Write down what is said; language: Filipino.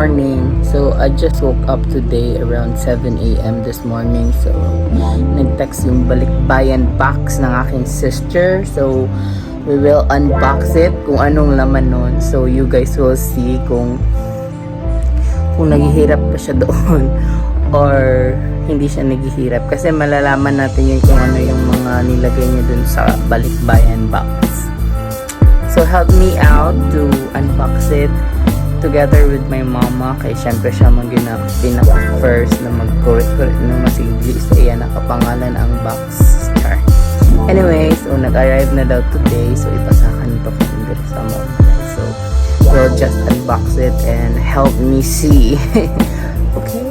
morning. So I just woke up today around 7 a.m. this morning. So nag-text yung Balikbayan box ng aking sister. So we will unbox it kung anong laman nun. So you guys will see kung naghihirap pa siya doon or hindi siya naghihirap. Kasi malalaman natin yun kung ano yung mga nilagay niya dun sa Balikbayan box. So help me out to unbox it together with my mama. Kaya syempre siya pinaka-first na mag-correct na masigli. So yan, nakapangalan ang box. Char. Anyway, so nag-arrive na daw today. So ipasakan ito kung dito sa mall. So we'll just unbox it and help me see. Okay.